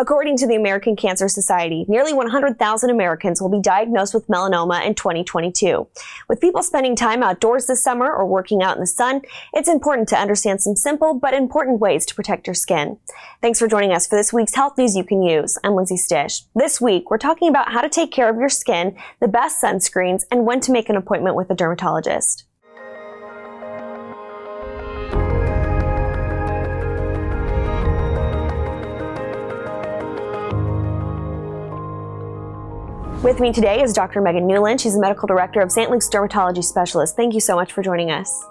According to the American Cancer Society, nearly 100,000 Americans will be diagnosed with melanoma in 2022. With people spending time outdoors this summer or working out in the sun, it's important to understand some simple but important ways to protect your skin. Thanks for joining us for this week's Health News You Can Use. I'm Lindsay Stish. This week, we're talking about how to take care of your skin, the best sunscreens, and when to make an appointment with a dermatologist. With me today is Dr. Meggan Newland. She's the medical director of St. Luke's Dermatology Specialist. Thank you so much for joining us.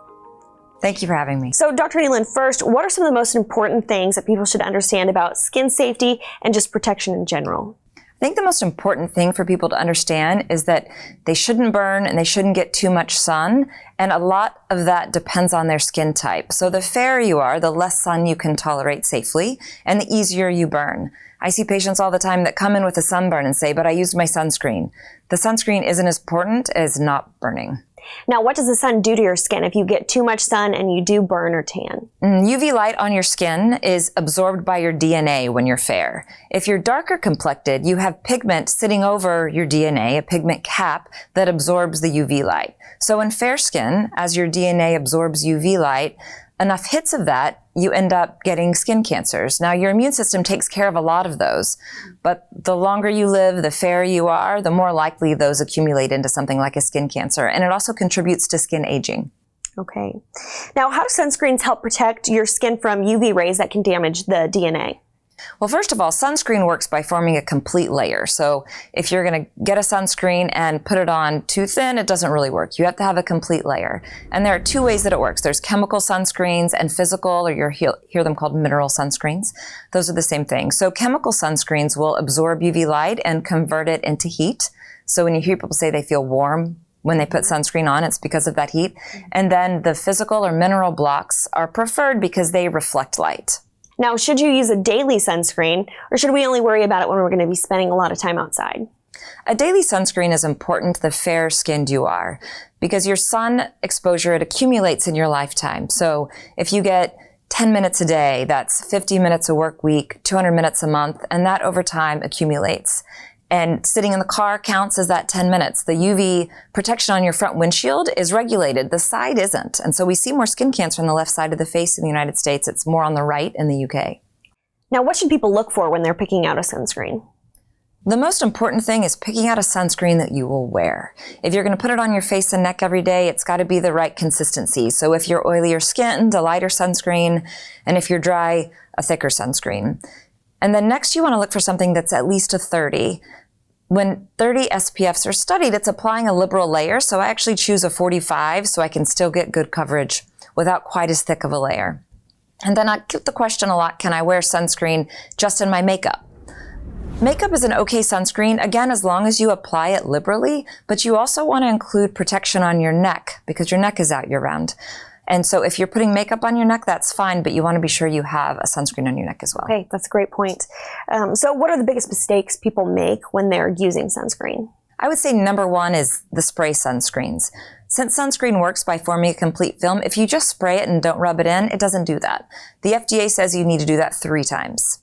Thank you for having me. So, Dr. Newland, first, what are some of the most important things that people should understand about skin safety and just protection in general? I think the most important thing for people to understand is that they shouldn't burn and they shouldn't get too much sun. And a lot of that depends on their skin type. So the fairer you are, the less sun you can tolerate safely and the easier you burn. I see patients all the time that come in with a sunburn and say, but I used my sunscreen. The sunscreen isn't as important as not burning. Now, what does the sun do to your skin if you get too much sun and you do burn or tan? UV light on your skin is absorbed by your DNA when you're fair. If you're darker complected, you have pigment sitting over your DNA, a pigment cap that absorbs the UV light. So in fair skin, as your DNA absorbs UV light, enough hits of that, you end up getting skin cancers. Now, your immune system takes care of a lot of those, but the longer you live, the fairer you are, the more likely those accumulate into something like a skin cancer. And it also contributes to skin aging. Okay. Now, how do sunscreens help protect your skin from UV rays that can damage the DNA? Well, first of all, sunscreen works by forming a complete layer. So if you're going to get a sunscreen and put it on too thin, it doesn't really work. You have to have a complete layer. And there are two ways that it works. There's chemical sunscreens and physical, or you hear them called mineral sunscreens. Those are the same thing. So chemical sunscreens will absorb UV light and convert it into heat. So when you hear people say they feel warm when they put sunscreen on, it's because of that heat. And then the physical or mineral blocks are preferred because they reflect light. Now, should you use a daily sunscreen, or should we only worry about it when we're going to be spending a lot of time outside? A daily sunscreen is important the fair-skinned you are, because your sun exposure, it accumulates in your lifetime. So if you get 10 minutes a day, that's 50 minutes a work week, 200 minutes a month, and that over time accumulates. And sitting in the car counts as that 10 minutes. The UV protection on your front windshield is regulated. The side isn't. And so we see more skin cancer on the left side of the face in the United States. It's more on the right in the UK. Now, what should people look for when they're picking out a sunscreen? The most important thing is picking out a sunscreen that you will wear. If you're going to put it on your face and neck every day, it's got to be the right consistency. So if you're oilier skinned, a lighter sunscreen, and if you're dry, a thicker sunscreen. And then next you want to look for something that's at least a 30. When 30 SPFs are studied, it's applying a liberal layer. So I actually choose a 45 so I can still get good coverage without quite as thick of a layer. And then I get the question a lot, can I wear sunscreen just in my makeup? Makeup is an okay sunscreen, again, as long as you apply it liberally, but you also want to include protection on your neck because your neck is out year round. And so if you're putting makeup on your neck, that's fine, but you want to be sure you have a sunscreen on your neck as well. Okay, that's a great point. So what are the biggest mistakes people make when they're using sunscreen? I would say number one is the spray sunscreens. Since sunscreen works by forming a complete film, if you just spray it and don't rub it in, it doesn't do that. The FDA says you need to do that 3 times.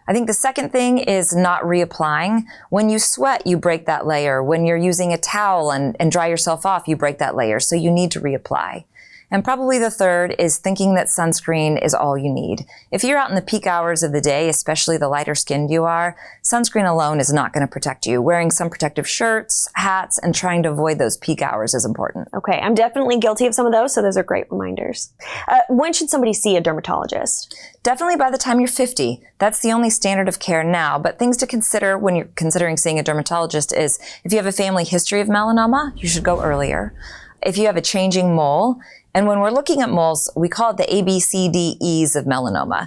I think the second thing is not reapplying. When you sweat, you break that layer. When you're using a towel and dry yourself off, you break that layer. So you need to reapply. And probably the third is thinking that sunscreen is all you need. If you're out in the peak hours of the day, especially the lighter skinned you are, sunscreen alone is not going to protect you. Wearing some protective shirts, hats, and trying to avoid those peak hours is important. Okay, I'm definitely guilty of some of those, so those are great reminders. When should somebody see a dermatologist? Definitely by the time you're 50. That's the only standard of care now, but things to consider when you're considering seeing a dermatologist is if you have a family history of melanoma, you should go earlier. If you have a changing mole, and when we're looking at moles, we call it the A, B, C, D, E's of melanoma.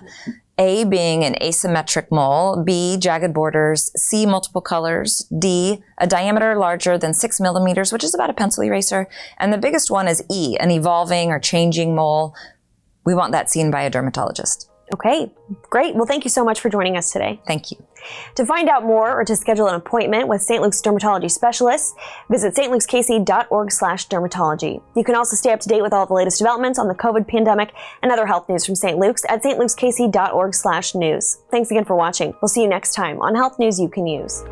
A being an asymmetric mole, B, jagged borders, C, multiple colors, D, a diameter larger than 6 millimeters, which is about a pencil eraser, and the biggest one is E, an evolving or changing mole. We want that seen by a dermatologist. Okay, great. Well, thank you so much for joining us today. Thank you. To find out more or to schedule an appointment with St. Luke's dermatology specialists, visit stlukeskc.org/dermatology. You can also stay up to date with all the latest developments on the COVID pandemic and other health news from St. Luke's at stlukeskc.org/news. Thanks again for watching. We'll see you next time on Health News You Can Use.